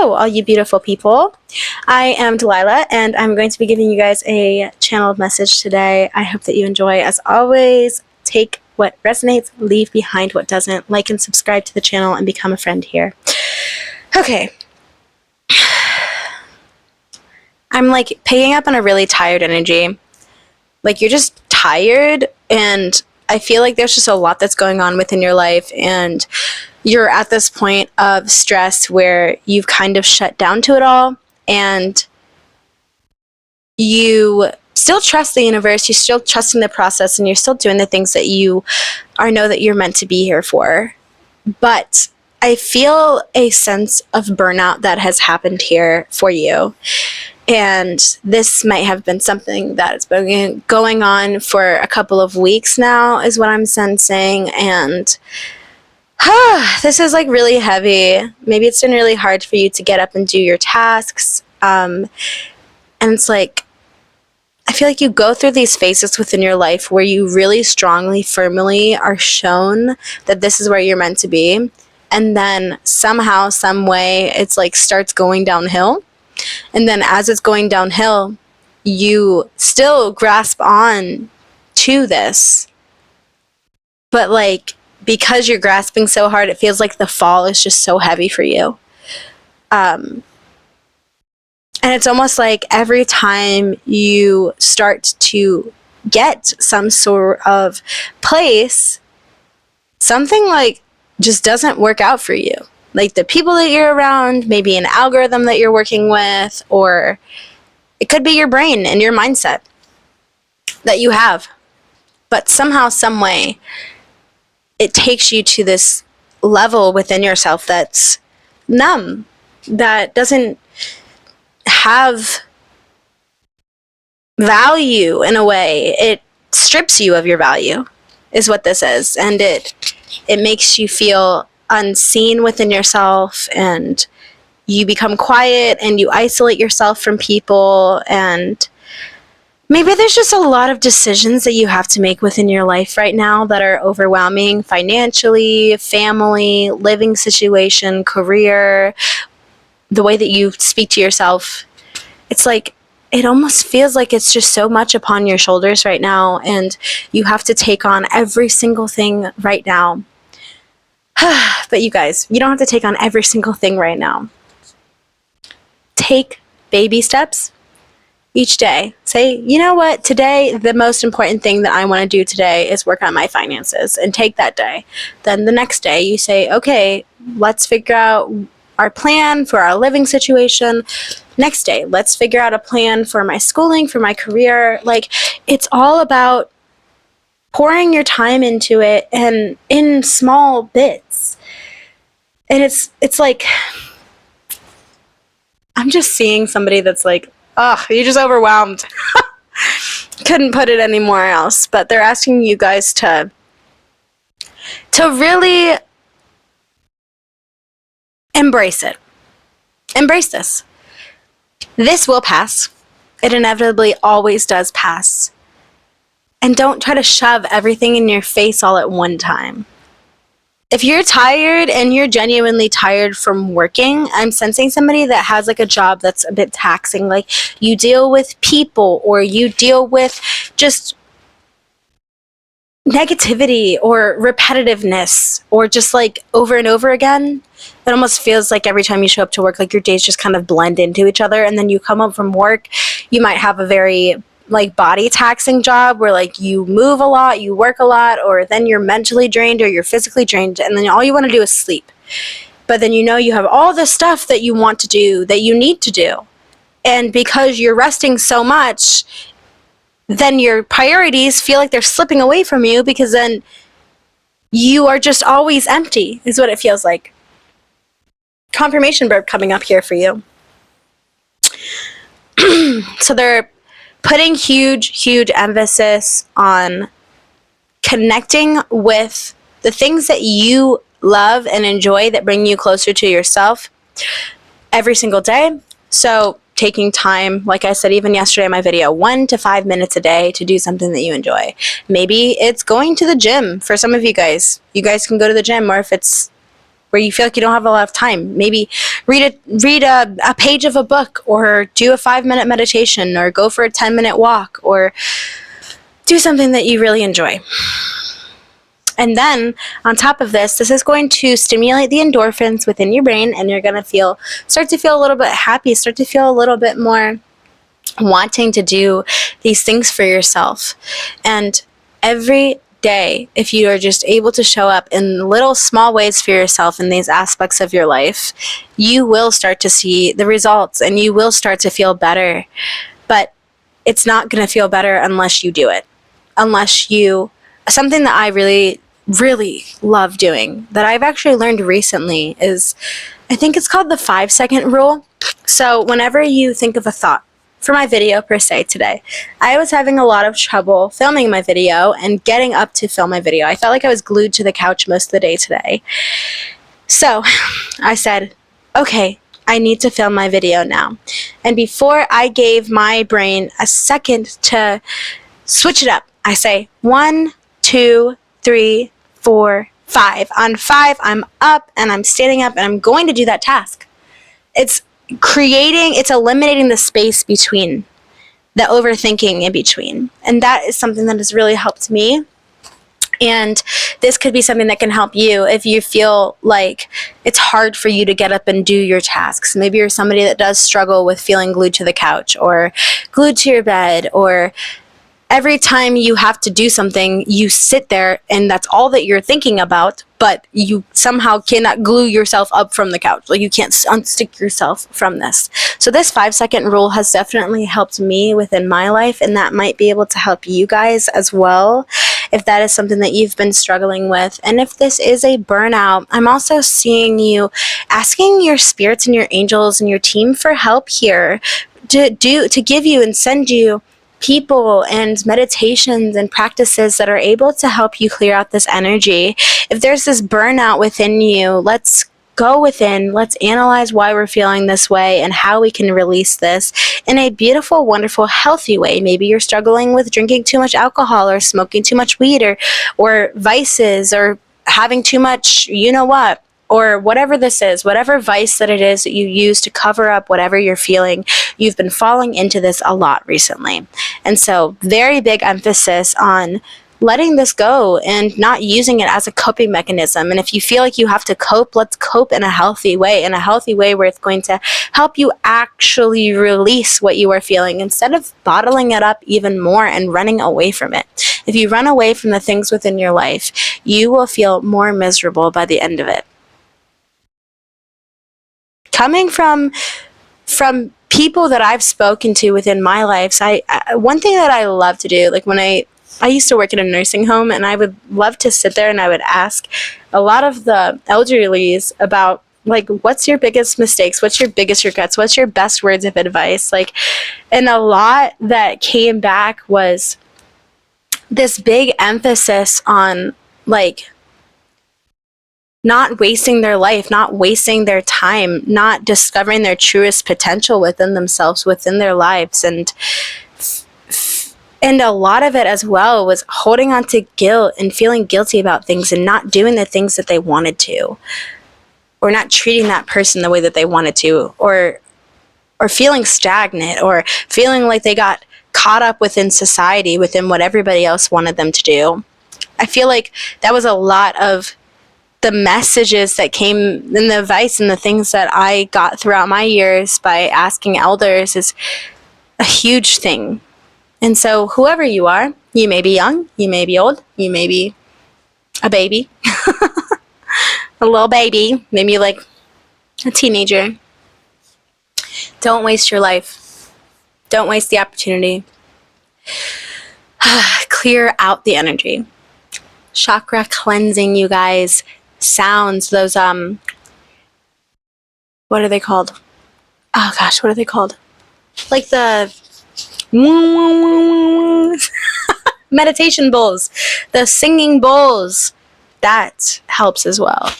Hello, all you beautiful people. I am Delilah, and I'm going to be giving you guys a channeled message today. I hope that you enjoy. As always, take what resonates, leave behind what doesn't. Like and subscribe to the channel and become a friend here. Okay. I'm like picking up on a really tired energy. Like you're just tired, and I feel like there's just a lot that's going on within your life, and you're at this point of stress where you've kind of shut down to it all, and you still trust the universe, you're still trusting the process, and you're still doing the things that you know that you're meant to be here for. But I feel a sense of burnout that has happened here for you. And this might have been something that's been going on for a couple of weeks now, is what I'm sensing. And this is like really heavy. Maybe it's been really hard for you to get up and do your tasks. And it's like, I feel like you go through these phases within your life where you really strongly, firmly are shown that this is where you're meant to be. And then somehow, some way, it's like starts going downhill. And then as it's going downhill, you still grasp on to this. But like, because you're grasping so hard, it feels like the fall is just so heavy for you. And it's almost like every time you start to get some sort of place, something like just doesn't work out for you. Like the people that you're around, maybe an algorithm that you're working with, or it could be your brain and your mindset that you have. But somehow, some way, it takes you to this level within yourself that's numb, that doesn't have value in a way. It strips you of your value, is what this is. And it makes you feel unseen within yourself, and you become quiet and you isolate yourself from people, and maybe there's just a lot of decisions that you have to make within your life right now that are overwhelming, financially, family, living situation, career, the way that you speak to yourself. It's like, it almost feels like it's just so much upon your shoulders right now, and you have to take on every single thing right now. But you guys, you don't have to take on every single thing right now. Take baby steps each day. Say, you know what, today the most important thing that I want to do today is work on my finances, and take that day. Then the next day you say, okay, let's figure out our plan for our living situation. Next day, let's figure out a plan for my schooling, for my career. Like, it's all about pouring your time into it, and in small bits. And it's like, I'm just seeing somebody that's like, oh, you're just overwhelmed. Couldn't put it anywhere else. But they're asking you guys to really embrace it. Embrace this. This will pass. It inevitably always does pass. And don't try to shove everything in your face all at one time. If you're tired and you're genuinely tired from working, I'm sensing somebody that has like a job that's a bit taxing. Like you deal with people, or you deal with just negativity or repetitiveness, or just like over and over again. It almost feels like every time you show up to work, like your days just kind of blend into each other. And then you come home from work, you might have a very like body taxing job where like you move a lot, you work a lot, or then you're mentally drained or you're physically drained, and then all you want to do is sleep. But then you have all this stuff that you want to do, that you need to do. And because you're resting so much, then your priorities feel like they're slipping away from you, because then you are just always empty, is what it feels like. Confirmation verb coming up here for you. So they're putting huge emphasis on connecting with the things that you love and enjoy that bring you closer to yourself every single day. So taking time, like I said, even yesterday in my video, 1 to 5 minutes a day to do something that you enjoy. Maybe it's going to the gym for some of you guys. You guys can go to the gym, or if it's where you feel like you don't have a lot of time. Maybe read a page of a book, or do a 5-minute meditation, or go for a 10-minute walk, or do something that you really enjoy. And then on top of this is going to stimulate the endorphins within your brain, and you're going to start to feel a little bit happy, start to feel a little bit more wanting to do these things for yourself. And every day, if you are just able to show up in little small ways for yourself in these aspects of your life, you will start to see the results, and you will start to feel better. But it's not going to feel better unless you do it. Something that I really, really love doing, that I've actually learned recently, is, I think it's called the 5-second rule. So whenever you think of a thought, for my video per se today, I was having a lot of trouble filming my video and getting up to film my video. I felt like I was glued to the couch most of the day today. So I said, okay, I need to film my video now. And before I gave my brain a second to switch it up, I say 1, 2, 3, 4, 5. On 5, I'm up and I'm standing up and I'm going to do that task. It's eliminating the space between, the overthinking in between. And that is something that has really helped me. And this could be something that can help you if you feel like it's hard for you to get up and do your tasks. Maybe you're somebody that does struggle with feeling glued to the couch or glued to your bed, or every time you have to do something, you sit there and that's all that you're thinking about, but you somehow cannot glue yourself up from the couch. Like, you can't unstick yourself from this. So this 5-second rule has definitely helped me within my life, and that might be able to help you guys as well, if that is something that you've been struggling with. And if this is a burnout, I'm also seeing you asking your spirits and your angels and your team for help here to give you and send you people and meditations and practices that are able to help you clear out this energy. If there's this burnout within you, let's go within, let's analyze why we're feeling this way and how we can release this in a beautiful, wonderful, healthy way. Maybe you're struggling with drinking too much alcohol, or smoking too much weed, or vices, or having too much you-know-what, or whatever this is, whatever vice that it is that you use to cover up whatever you're feeling. You've been falling into this a lot recently. And so very big emphasis on letting this go and not using it as a coping mechanism. And if you feel like you have to cope, let's cope in a healthy way where it's going to help you actually release what you are feeling, instead of bottling it up even more and running away from it. If you run away from the things within your life, you will feel more miserable by the end of it. Coming from people that I've spoken to within my life, one thing that I love to do, like when I used to work in a nursing home, and I would love to sit there and I would ask a lot of the elderlies about, like, what's your biggest mistakes? What's your biggest regrets? What's your best words of advice? Like, and a lot that came back was this big emphasis on, like, not wasting their life, not wasting their time, not discovering their truest potential within themselves, within their lives. And a lot of it as well was holding on to guilt and feeling guilty about things and not doing the things that they wanted to, or not treating that person the way that they wanted to, or feeling stagnant, or feeling like they got caught up within society, within what everybody else wanted them to do. I feel like that was a lot of the messages that came, and the advice and the things that I got throughout my years by asking elders is a huge thing. And so whoever you are, you may be young, you may be old, you may be a baby, a little baby, maybe like a teenager. Don't waste your life. Don't waste the opportunity. Clear out the energy. Chakra cleansing, you guys. Sounds, those, what are they called? Oh gosh, what are they called? Like the meditation bowls, the singing bowls, that helps as well.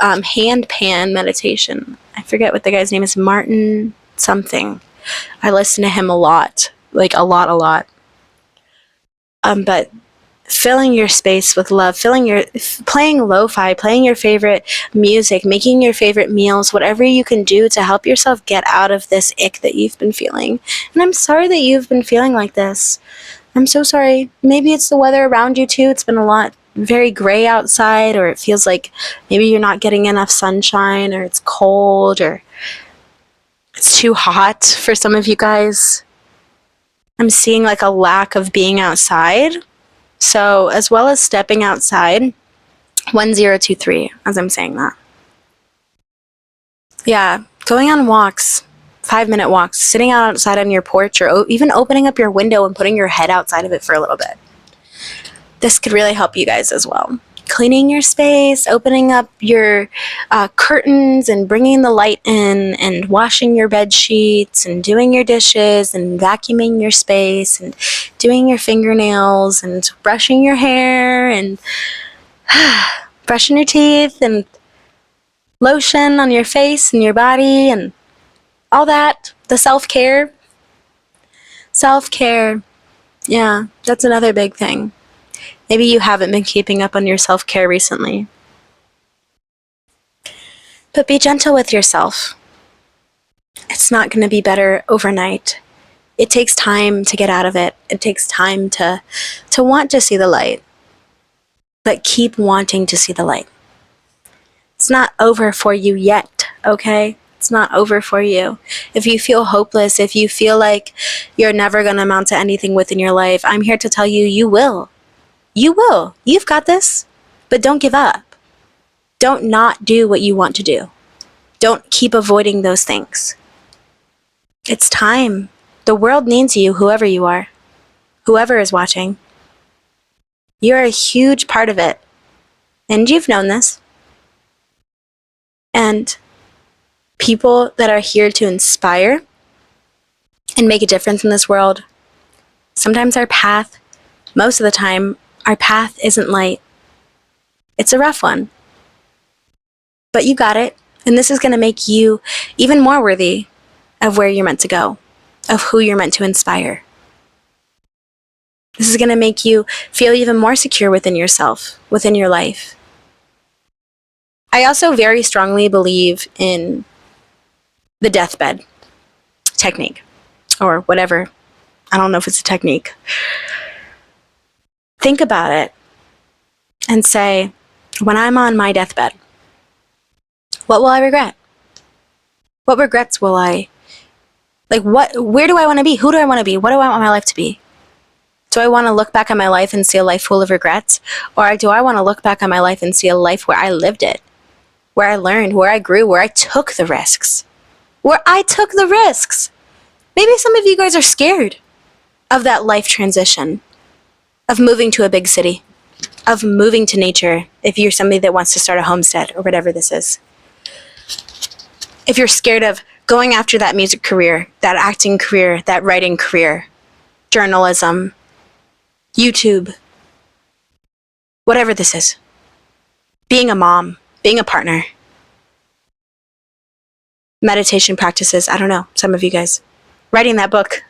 Hand pan meditation. I forget what the guy's name is, Martin something. I listen to him a lot, like a lot. But filling your space with love, playing lo-fi, playing your favorite music, making your favorite meals, whatever you can do to help yourself get out of this ick that you've been feeling. And I'm sorry that you've been feeling like this. I'm so sorry. Maybe it's the weather around you too. It's been very gray outside, or it feels like maybe you're not getting enough sunshine, or it's cold, or it's too hot for some of you guys. I'm seeing like a lack of being outside. So as well as stepping outside, 1023, as I'm saying that. Yeah, going on walks, 5-minute walks, sitting outside on your porch, or even opening up your window and putting your head outside of it for a little bit. This could really help you guys as well. Cleaning your space, opening up your curtains and bringing the light in, and washing your bed sheets and doing your dishes and vacuuming your space and doing your fingernails and brushing your hair and brushing your teeth and lotion on your face and your body and all that. The self-care. Self-care. Yeah, that's another big thing. Maybe you haven't been keeping up on your self-care recently. But be gentle with yourself. It's not going to be better overnight. It takes time to get out of it. It takes time to want to see the light. But keep wanting to see the light. It's not over for you yet, okay? It's not over for you. If you feel hopeless, if you feel like you're never going to amount to anything within your life, I'm here to tell you, you will. You will. You've got this. But don't give up. Don't not do what you want to do. Don't keep avoiding those things. It's time. The world needs you, whoever you are. Whoever is watching. You're a huge part of it. And you've known this. And people that are here to inspire and make a difference in this world, sometimes our path, most of the time, our path isn't light. It's a rough one. But you got it. And this is going to make you even more worthy of where you're meant to go, of who you're meant to inspire. This is going to make you feel even more secure within yourself, within your life. I also very strongly believe in the deathbed technique, or whatever. I don't know if it's a technique. Think about it and say, when I'm on my deathbed, what will I regret? What regrets will I, where do I want to be? Who do I want to be? What do I want my life to be? Do I want to look back on my life and see a life full of regrets? Or do I want to look back on my life and see a life where I lived it? Where I learned, where I grew, where I took the risks? Where I took the risks. Maybe some of you guys are scared of that life transition, of moving to a big city, of moving to nature, if you're somebody that wants to start a homestead or whatever this is. If you're scared of going after that music career, that acting career, that writing career, journalism, YouTube, whatever this is. Being a mom, being a partner, meditation practices, I don't know, some of you guys. Writing that book.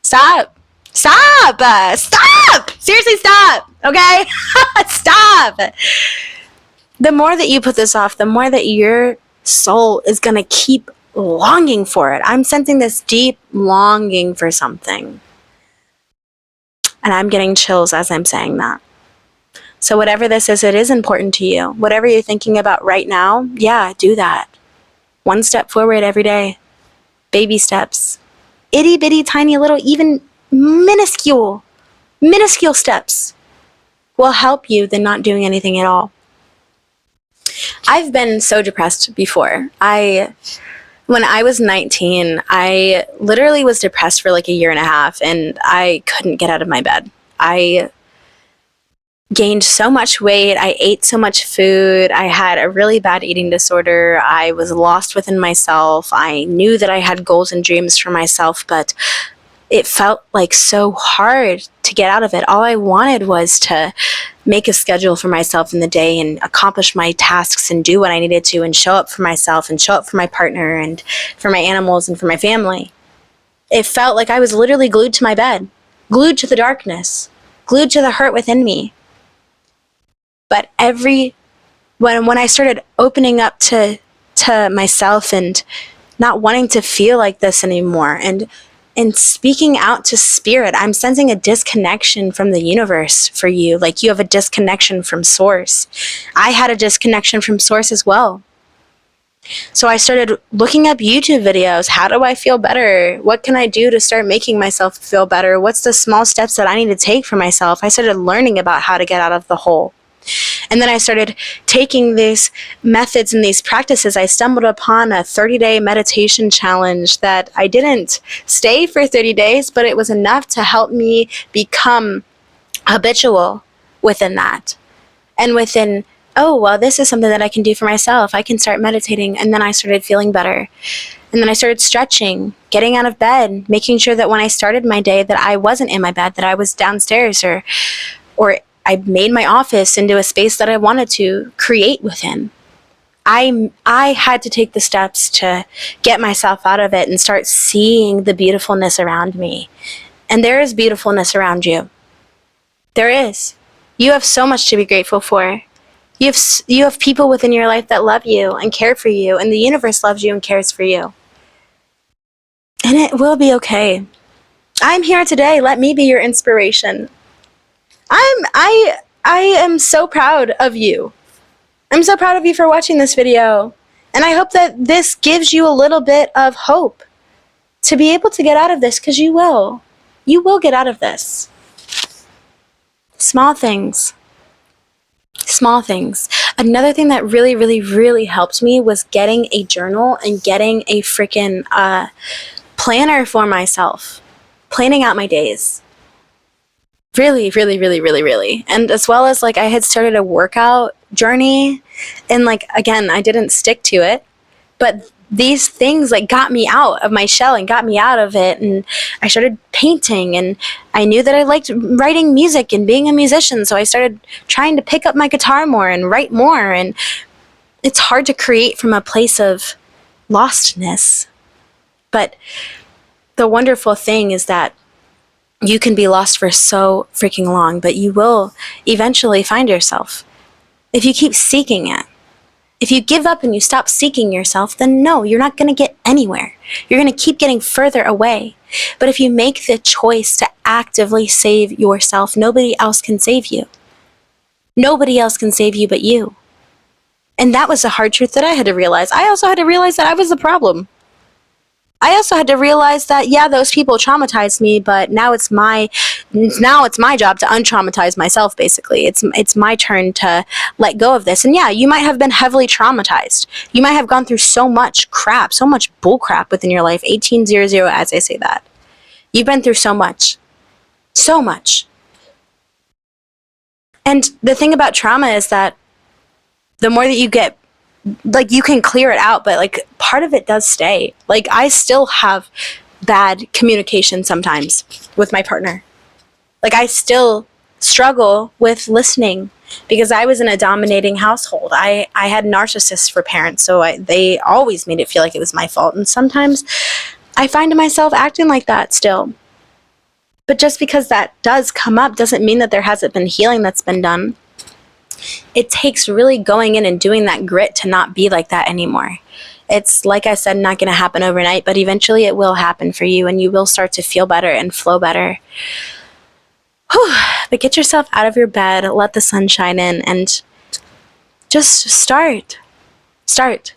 Stop! Stop! Seriously, stop! Okay? Stop! The more that you put this off, the more that your soul is going to keep longing for it. I'm sensing this deep longing for something. And I'm getting chills as I'm saying that. So whatever this is, it is important to you. Whatever you're thinking about right now, yeah, do that. One step forward every day. Baby steps. Itty bitty tiny little, even minuscule steps will help you than not doing anything at all. I've been so depressed before. When I was 19, I literally was depressed for like a year and a half, and I couldn't get out of my bed. I gained so much weight. I ate so much food. I had a really bad eating disorder. I was lost within myself. I knew that I had goals and dreams for myself, but it felt like so hard to get out of it. All I wanted was to make a schedule for myself in the day and accomplish my tasks and do what I needed to and show up for myself and show up for my partner and for my animals and for my family. It felt like I was literally glued to my bed. glued to the darkness, glued to the hurt within me. But when I started opening up to myself and not wanting to feel like this anymore, and speaking out to spirit, I'm sensing a disconnection from the universe for you. Like you have a disconnection from source. I had a disconnection from source as well. So I started looking up YouTube videos. How do I feel better? What can I do to start making myself feel better? What's the small steps that I need to take for myself? I started learning about how to get out of the hole. And then I started taking these methods and these practices. I stumbled upon a 30-day meditation challenge that I didn't stay for 30 days, but it was enough to help me become habitual within that. And within, oh, well, this is something that I can do for myself. I can start meditating. And then I started feeling better. And then I started stretching, getting out of bed, making sure that when I started my day that I wasn't in my bed, that I was downstairs, or I made my office into a space that I wanted to create within. I had to take the steps to get myself out of it and start seeing the beautifulness around me. And there is beautifulness around you. There is. You have so much to be grateful for. You have people within your life that love you and care for you, and the universe loves you and cares for you. And it will be okay. I'm here today. Let me be your inspiration. I am so proud of you. I'm so proud of you for watching this video. And I hope that this gives you a little bit of hope to be able to get out of this, because you will. You will get out of this. Small things. Small things. Another thing that really, really, really helped me was getting a journal and getting a freaking planner for myself. Planning out my days. Really, really, really, really, really. And as well as like I had started a workout journey, and like, again, I didn't stick to it, but these things like got me out of my shell and got me out of it. And I started painting, and I knew that I liked writing music and being a musician. So I started trying to pick up my guitar more and write more. And it's hard to create from a place of lostness. But the wonderful thing is that you can be lost for so freaking long, but you will eventually find yourself if you keep seeking it. If you give up and you stop seeking yourself, then no, you're not going to get anywhere. You're going to keep getting further away. But if you make the choice to actively save yourself, nobody else can save you. Nobody else can save you but you. And that was a hard truth that I had to realize. I also had to realize that I was the problem. I also had to realize that, yeah, those people traumatized me, but now it's my job to un-traumatize myself, basically. It's my turn to let go of this. And yeah, you might have been heavily traumatized. You might have gone through so much crap, so much bull crap within your life, 1800 as I say that. You've been through so much. So much. And the thing about trauma is that the more that you get, like, you can clear it out, but like part of it does stay. Like, I still have bad communication sometimes with my partner. Like, I still struggle with listening because I was in a dominating household. I had narcissists for parents, so they always made it feel like it was my fault. And sometimes I find myself acting like that still. But just because that does come up doesn't mean that there hasn't been healing that's been done. It takes really going in and doing that grit to not be like that anymore. It's, like I said, not going to happen overnight, but eventually it will happen for you, and you will start to feel better and flow better. Whew. But get yourself out of your bed, let the sun shine in, and just start. Start.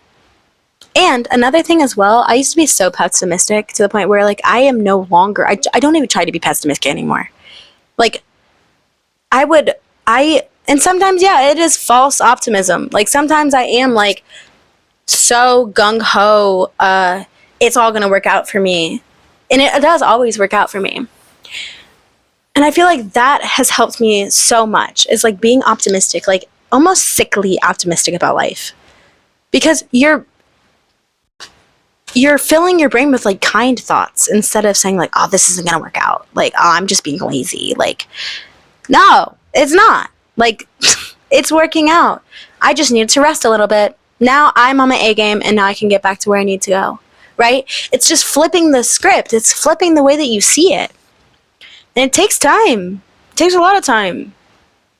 And another thing as well, I used to be so pessimistic to the point where, like, I am no longer, I don't even try to be pessimistic anymore. Like, and sometimes, yeah, it is false optimism. Like, sometimes I am, like, so gung-ho, it's all going to work out for me. And it does always work out for me. And I feel like that has helped me so much. Is, like, being optimistic, like, almost sickly optimistic about life. Because you're filling your brain with, like, kind thoughts instead of saying, like, oh, this isn't going to work out. Like, oh, I'm just being lazy. Like, no, it's not. Like, it's working out. I just needed to rest a little bit. Now I'm on my A game, and now I can get back to where I need to go, right? It's just flipping the script. It's flipping the way that you see it. And it takes time. It takes a lot of time.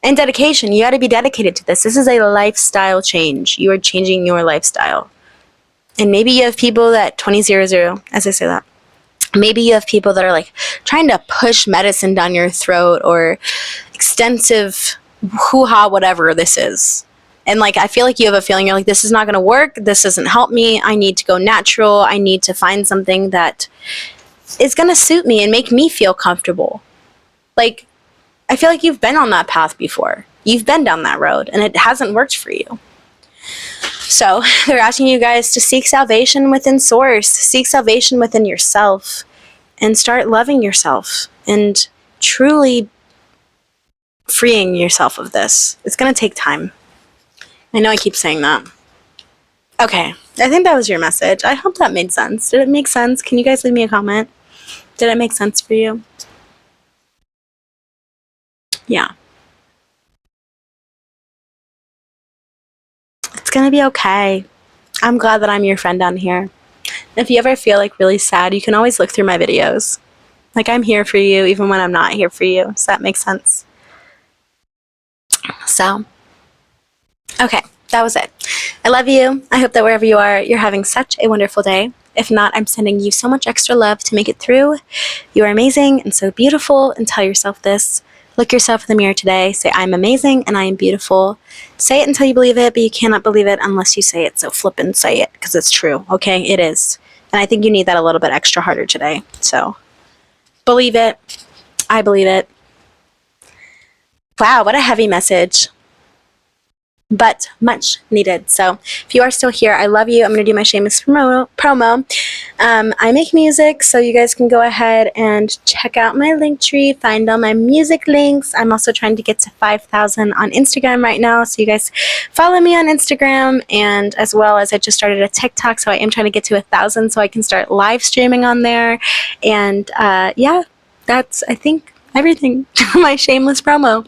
And dedication. You got to be dedicated to this. This is a lifestyle change. You are changing your lifestyle. And maybe you have people that 2000, as I say that, maybe you have people that are like trying to push medicine down your throat or extensive hoo-ha, whatever this is. And like, I feel like you have a feeling you're like, this is not going to work. This doesn't help me. I need to go natural. I need to find something that is going to suit me and make me feel comfortable. Like, I feel like you've been on that path before. You've been down that road and it hasn't worked for you. So they're asking you guys to seek salvation within Source, seek salvation within yourself, and start loving yourself and truly freeing yourself of this. It's going to take time. I know I keep saying that. Okay, I think that was your message. I hope that made sense. Did it make sense? Can you guys leave me a comment? Did it make sense for you? Yeah. It's gonna be okay. I'm glad that I'm your friend down here. If you ever feel like really sad, you can always look through my videos. Like, I'm here for you even when I'm not here for you. Does that make sense? So, okay, that was it. I love you. I hope that wherever you are, you're having such a wonderful day. If not, I'm sending you so much extra love to make it through. You are amazing and so beautiful, and tell yourself this. Look yourself in the mirror today. Say, I'm amazing and I am beautiful. Say it until you believe it, but you cannot believe it unless you say it. So flip and say it, because it's true, okay? It is. And I think you need that a little bit extra harder today. So believe it. I believe it. Wow, what a heavy message. But much needed. So if you are still here, I love you. I'm going to do my shameless promo. I make music, so you guys can go ahead and check out my Linktree, find all my music links. I'm also trying to get to 5,000 on Instagram right now, so you guys follow me on Instagram, and as well as I just started a TikTok, so I am trying to get to 1,000 so I can start live streaming on there. And yeah, that's, I think, everything. My shameless promo.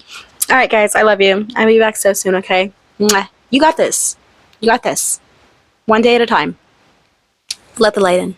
All right, guys, I love you. I'll be back so soon, okay? Mwah. You got this. You got this. One day at a time. Let the light in.